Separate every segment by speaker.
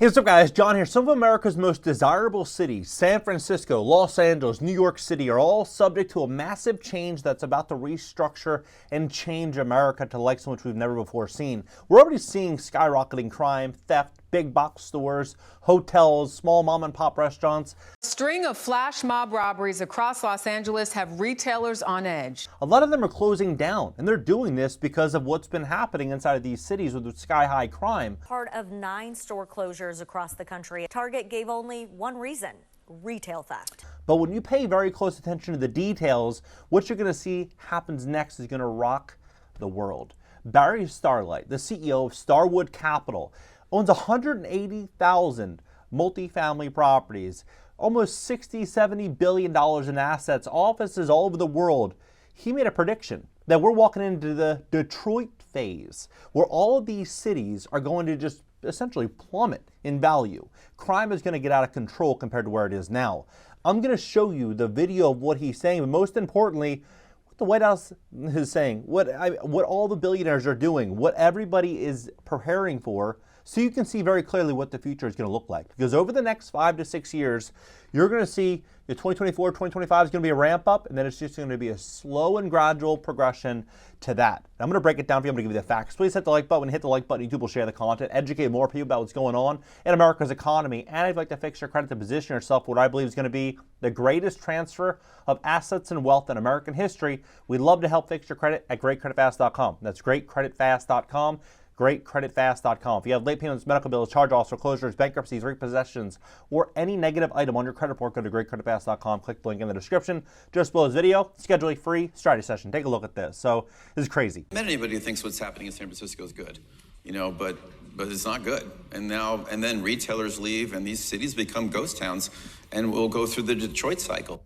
Speaker 1: Hey, what's up guys, John here. Some of America's most desirable cities, San Francisco, Los Angeles, New York City, are all subject to a massive change that's about to restructure and change America to likes in which we've never before seen. We're already seeing skyrocketing crime, theft, big box stores, hotels, small mom and pop restaurants.
Speaker 2: A string of flash mob robberies across Los Angeles have retailers on edge.
Speaker 1: A lot of them are closing down, and they're doing this because of what's been happening inside of these cities with sky-high crime.
Speaker 3: Part of 9 store closures across the country. Target gave only one reason: retail theft.
Speaker 1: But when you pay very close attention to the details, what you're going to see happens next is going to rock the world. Barry Starlight, the CEO of Starwood Capital, owns 180,000 multifamily properties, almost $60–70 billion in assets, offices all over the world. He made a prediction that we're walking into the Detroit phase, where all of these cities are going to just essentially plummet in value. Crime is going to get out of control compared to where it is now. I'm going to show you the video of what he's saying, but most importantly, what the White House is saying, what all the billionaires are doing, what everybody is preparing for, so you can see very clearly what the future is going to look like. Because over the next 5 to 6 years, you're going to see the 2024, 2025 is going to be a ramp up, and then it's just going to be a slow and gradual progression to that. I'm going to break it down for you. I'm going to give you the facts. Please hit the like button. Hit the like button. YouTube will share the content, educate more people about what's going on in America's economy. And if you'd like to fix your credit to position yourself for what I believe is going to be the greatest transfer of assets and wealth in American history, we'd love to help fix your credit at GreatCreditFast.com. That's GreatCreditFast.com. GreatCreditFast.com. If you have late payments, medical bills, charge-offs, foreclosures, bankruptcies, repossessions, or any negative item on your credit report, go to GreatCreditFast.com. Click the link in the description just below this video. Schedule a free strategy session. Take a look at this. So this is crazy.
Speaker 4: I met anybody who thinks what's happening in San Francisco is good, but it's not good. And then retailers leave, and these cities become ghost towns, and we'll go through the Detroit cycle.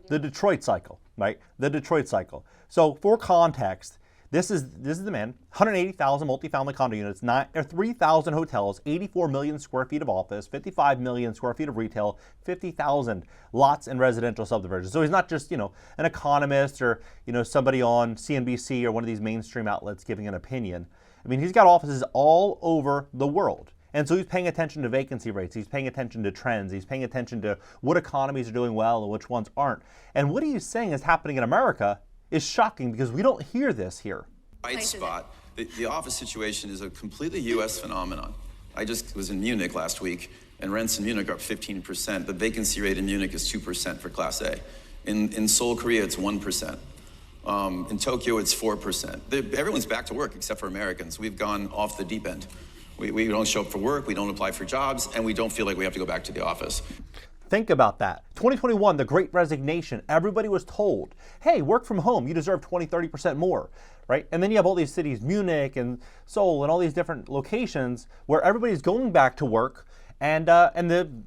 Speaker 1: The Detroit cycle, right? The Detroit cycle. So for context, This is the man. 180,000 multifamily condo units, 3,000 hotels, 84 million square feet of office, 55 million square feet of retail, 50,000 lots and residential subdivisions. So he's not just, an economist or, somebody on CNBC or one of these mainstream outlets giving an opinion. I mean, he's got offices all over the world. And so he's paying attention to vacancy rates. He's paying attention to trends. He's paying attention to what economies are doing well and which ones aren't. And what he's saying is happening in America is shocking because we don't hear this here.
Speaker 4: White spot. The office situation is a completely U.S. phenomenon. I just was in Munich last week, and rents in Munich are up 15%. The vacancy rate in Munich is 2% for Class A. In Seoul, Korea, it's 1%. In Tokyo, it's 4%. Everyone's back to work except for Americans. We've gone off the deep end. We don't show up for work, we don't apply for jobs, and we don't feel like we have to go back to the office.
Speaker 1: Think about that. 2021, the Great Resignation, everybody was told, hey, work from home, you deserve 20–30% more, right? And then you have all these cities, Munich and Seoul and all these different locations where everybody's going back to work, and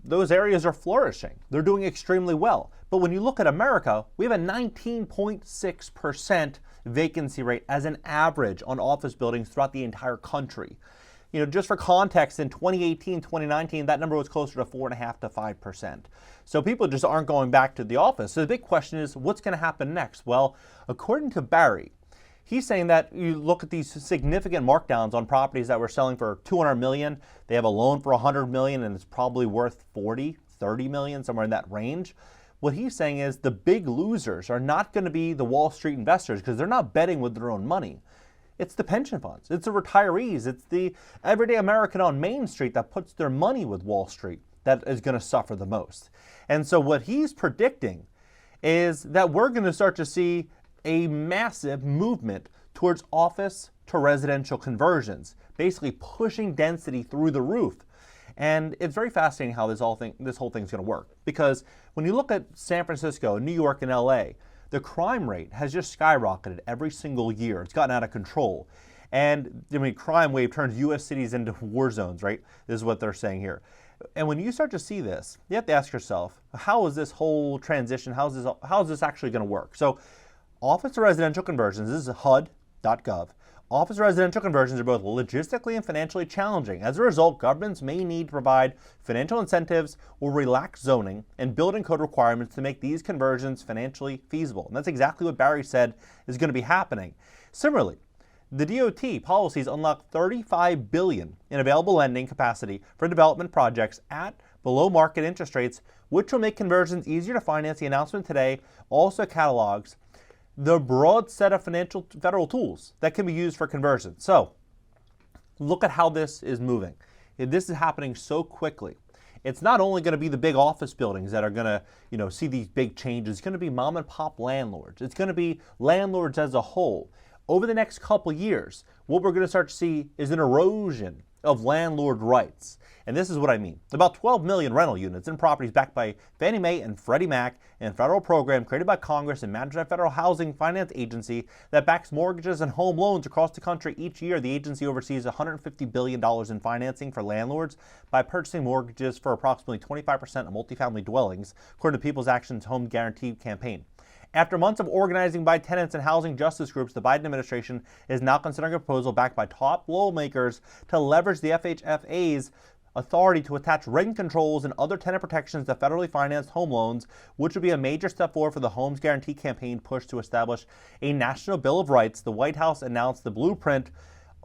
Speaker 1: those areas are flourishing. They're doing extremely well. But when you look at America, we have a 19.6% vacancy rate as an average on office buildings throughout the entire country. Just for context, in 2018, 2019, that number was closer to 4.5% to 5%. So people just aren't going back to the office. So the big question is, what's going to happen next? Well, according to Barry, he's saying that you look at these significant markdowns on properties that were selling for $200 million. They have a loan for $100 million, and it's probably worth $40–30 million, somewhere in that range. What he's saying is the big losers are not going to be the Wall Street investors because they're not betting with their own money. It's the pension funds, it's the retirees, it's the everyday American on Main Street that puts their money with Wall Street that is going to suffer the most. And so what he's predicting is that we're going to start to see a massive movement towards office to residential conversions, basically pushing density through the roof. And it's very fascinating how this whole thing is going to work, because when you look at San Francisco, New York, and LA, the crime rate has just skyrocketed every single year. It's gotten out of control. And crime wave turns U.S. cities into war zones, right? This is what they're saying here. And when you start to see this, you have to ask yourself, how is this whole transition, how is this actually going to work? So office to residential conversions, this is HUD.gov. Office to residential conversions are both logistically and financially challenging. As a result, governments may need to provide financial incentives or relax zoning and building code requirements to make these conversions financially feasible. And that's exactly what Barry said is going to be happening. Similarly, The DOT policies unlock $35 billion in available lending capacity for development projects at below market interest rates, which will make conversions easier to finance. The announcement today also catalogs the broad set of federal tools that can be used for conversion. So look at how this is moving. This is happening so quickly. It's not only going to be the big office buildings that are going to, see these big changes. It's going to be mom and pop landlords. It's going to be landlords as a whole. Over the next couple years, what we're going to start to see is an erosion of landlord rights. And this is what I mean. About 12 million rental units in properties backed by Fannie Mae and Freddie Mac and a federal program created by Congress and managed by Federal Housing Finance Agency that backs mortgages and home loans across the country. Each year, the agency oversees $150 billion in financing for landlords by purchasing mortgages for approximately 25% of multifamily dwellings, according to People's Action's Home Guarantee campaign. After months of organizing by tenants and housing justice groups, the Biden administration is now considering a proposal backed by top lawmakers to leverage the FHFA's authority to attach rent controls and other tenant protections to federally financed home loans, which would be a major step forward for the Homes Guarantee campaign push to establish a national Bill of Rights. The White House announced the blueprint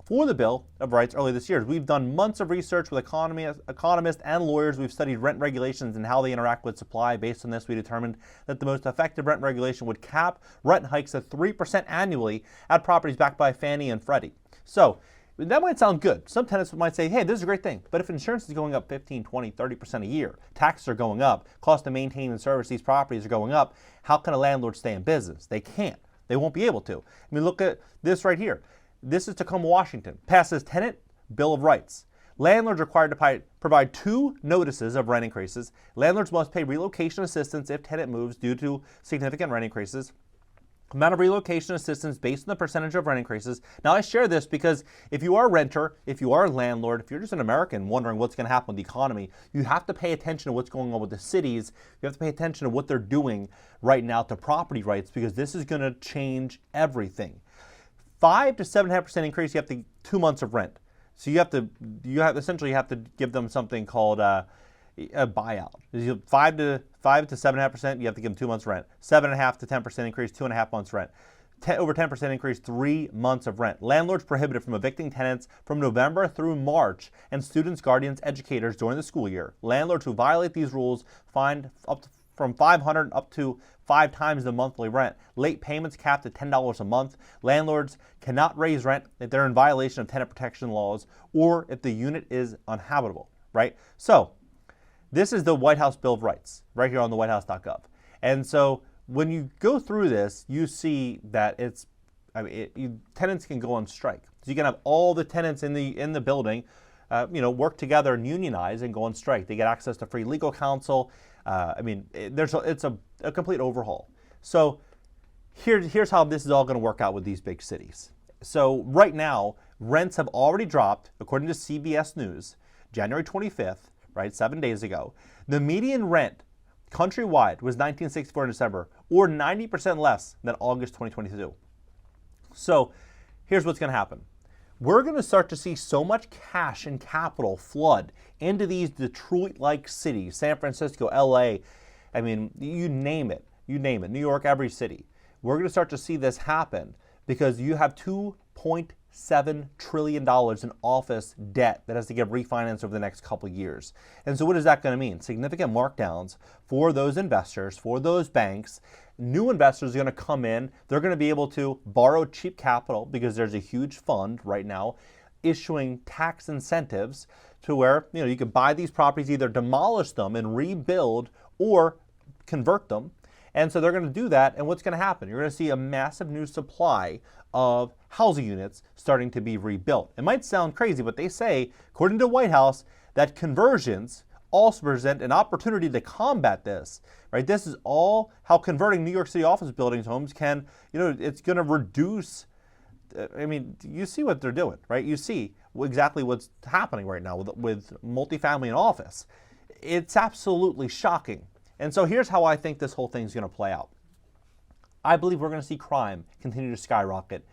Speaker 1: for the Bill of Rights earlier this year. We've done months of research with economists and lawyers. We've studied rent regulations and how they interact with supply. Based on this, we determined that the most effective rent regulation would cap rent hikes at 3% annually at properties backed by Fannie and Freddie. So that might sound good. Some tenants might say, hey, this is a great thing. But if insurance is going up 15, 20, 30% a year, taxes are going up, cost to maintain and service these properties are going up, how can a landlord stay in business? They can't. They won't be able to. I mean, look at this right here. This is Tacoma, Washington. Passes Tenant Bill of Rights. Landlords are required to provide 2 notices of rent increases. Landlords must pay relocation assistance if tenant moves due to significant rent increases. Amount of relocation assistance based on the percentage of rent increases. Now, I share this because if you are a renter, if you are a landlord, if you're just an American wondering what's going to happen with the economy, you have to pay attention to what's going on with the cities. You have to pay attention to what they're doing right now to property rights, because this is going to change everything. 5 to 7.5% increase, you have to 2 months of rent. So you have to give them something called a buyout. 5 to 7.5%, you have to give them 2 months rent. 7.5 to 10% increase, 2.5 months rent. Over 10% increase, 3 months of rent. Landlords prohibited from evicting tenants from November through March, and students, guardians, educators during the school year. Landlords who violate these rules fined from $500 up to 5 times the monthly rent. Late payments capped at $10 a month. Landlords cannot raise rent if they're in violation of tenant protection laws or if the unit is uninhabitable, right? So this is the White House Bill of Rights right here on the whitehouse.gov. And so when you go through this, you see that tenants can go on strike. So you can have all the tenants in the building work together and unionize and go on strike. They get access to free legal counsel. It's a complete overhaul. So here's how this is all going to work out with these big cities. So right now, rents have already dropped, according to CBS News, January 25th, right, 7 days ago. The median rent countrywide was $19.64 in December, or 90% less than August 2022. So here's what's going to happen. We're going to start to see so much cash and capital flood into these Detroit-like cities, San Francisco, LA, you name it, New York, every city. We're going to start to see this happen because you have $2.7 trillion in office debt that has to get refinanced over the next couple of years. And so what is that going to mean? Significant markdowns for those investors, for those banks. New investors are going to come in. They're going to be able to borrow cheap capital because there's a huge fund right now issuing tax incentives to where you can buy these properties, either demolish them and rebuild or convert them. And so they're going to do that. And what's going to happen? You're going to see a massive new supply of housing units starting to be rebuilt. It might sound crazy, but they say, according to the White House, that conversions also present an opportunity to combat this, right? This is all how converting New York City office buildings, homes can, it's going to reduce. You see what they're doing, right? You see exactly what's happening right now with multifamily and office. It's absolutely shocking. And so here's how I think this whole thing's going to play out. I believe we're going to see crime continue to skyrocket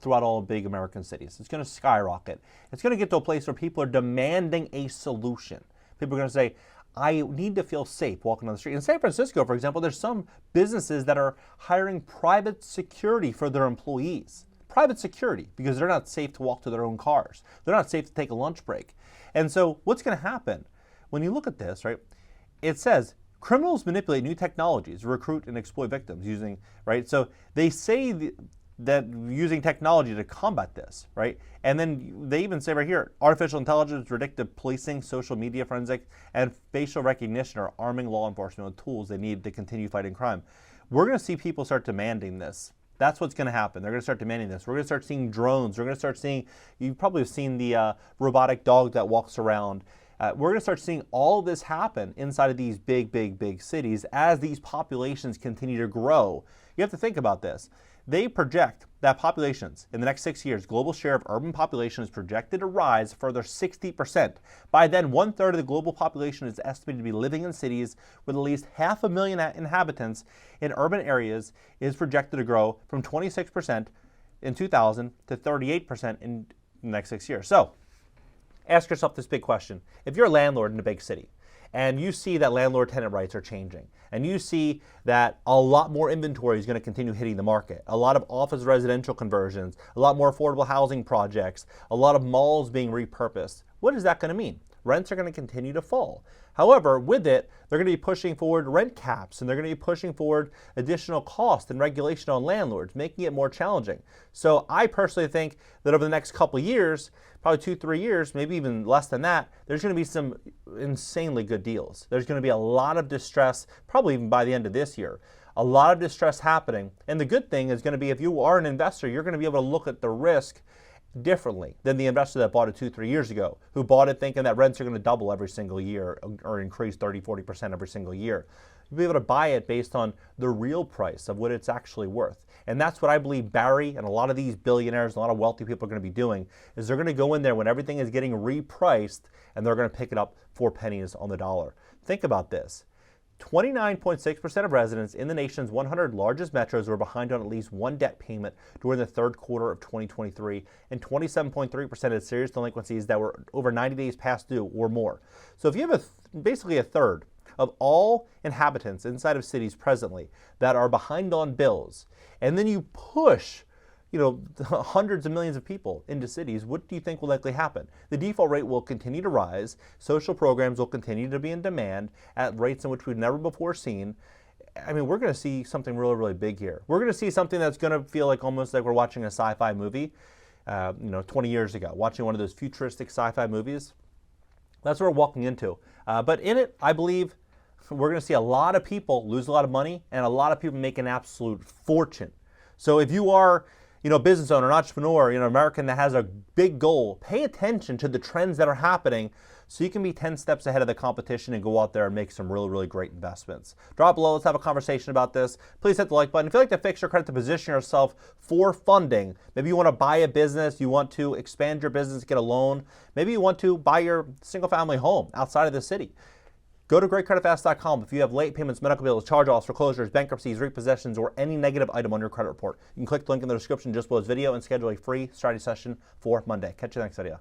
Speaker 1: throughout all big American cities. It's going to skyrocket. It's going to get to a place where people are demanding a solution. People are going to say, I need to feel safe walking on the street. In San Francisco, for example, there's some businesses that are hiring private security for their employees. private security because they're not safe to walk to their own cars. They're not safe to take a lunch break. And so what's going to happen when you look at this, right? It says criminals manipulate new technologies, recruit and exploit victims using, right? So they say that using technology to combat this, right? And then they even say right here, artificial intelligence, predictive policing, social media forensic, and facial recognition are arming law enforcement with tools they need to continue fighting crime. We're going to see people start demanding this. That's what's going to happen. They're going to start demanding this. We're going to start seeing drones. We're going to start seeing, you've probably seen the robotic dog that walks around. We're going to start seeing all of this happen inside of these big cities as these populations continue to grow. You have to think about this. They project that populations in the next 6 years, global share of urban population is projected to rise further 60%. By then, 1/3 of the global population is estimated to be living in cities with at least 500,000 inhabitants. In urban areas is projected to grow from 26% in 2000 to 38% in the next 6 years. So, ask yourself this big question. If you're a landlord in a big city, and you see that landlord-tenant rights are changing, and you see that a lot more inventory is going to continue hitting the market, a lot of office residential conversions, a lot more affordable housing projects, a lot of malls being repurposed, what is that going to mean? Rents are going to continue to fall. However, with it, they're going to be pushing forward rent caps, and they're going to be pushing forward additional cost and regulation on landlords, making it more challenging. So I personally think that over the next couple of years, probably 2-3 years, maybe even less than that, there's going to be some insanely good deals. There's going to be a lot of distress, probably even by the end of this year. A lot of distress happening. And the good thing is going to be if you are an investor, you're going to be able to look at the risk differently than the investor that bought it 2-3 years ago, who bought it thinking that rents are going to double every single year or increase 30-40% every single year. You'll be able to buy it based on the real price of what it's actually worth. And that's what I believe Barry and a lot of these billionaires, a lot of wealthy people are going to be doing, is they're going to go in there when everything is getting repriced and they're going to pick it up for pennies on the dollar. Think about this. 29.6% of residents in the nation's 100 largest metros were behind on at least one debt payment during the third quarter of 2023, and 27.3% had serious delinquencies that were over 90 days past due or more. So if you have basically a third of all inhabitants inside of cities presently that are behind on bills, and then you push hundreds of millions of people into cities, what do you think will likely happen? The default rate will continue to rise. Social programs will continue to be in demand at rates in which we've never before seen. I mean, we're going to see something really, really big here. We're going to see something that's going to feel like almost like we're watching a sci-fi movie, 20 years ago, watching one of those futuristic sci-fi movies. That's what we're walking into. But in it, I believe we're going to see a lot of people lose a lot of money and a lot of people make an absolute fortune. So if you are business owner, an entrepreneur, American that has a big goal, pay attention to the trends that are happening so you can be 10 steps ahead of the competition and go out there and make some really, really great investments. Drop below, let's have a conversation about this. Please hit the like button. If you'd like to fix your credit to position yourself for funding, maybe you want to buy a business, you want to expand your business, get a loan, maybe you want to buy your single family home outside of the city. Go to GreatCreditFast.com if you have late payments, medical bills, charge-offs, foreclosures, bankruptcies, repossessions, or any negative item on your credit report. You can click the link in the description just below this video and schedule a free strategy session for Monday. Catch you next video.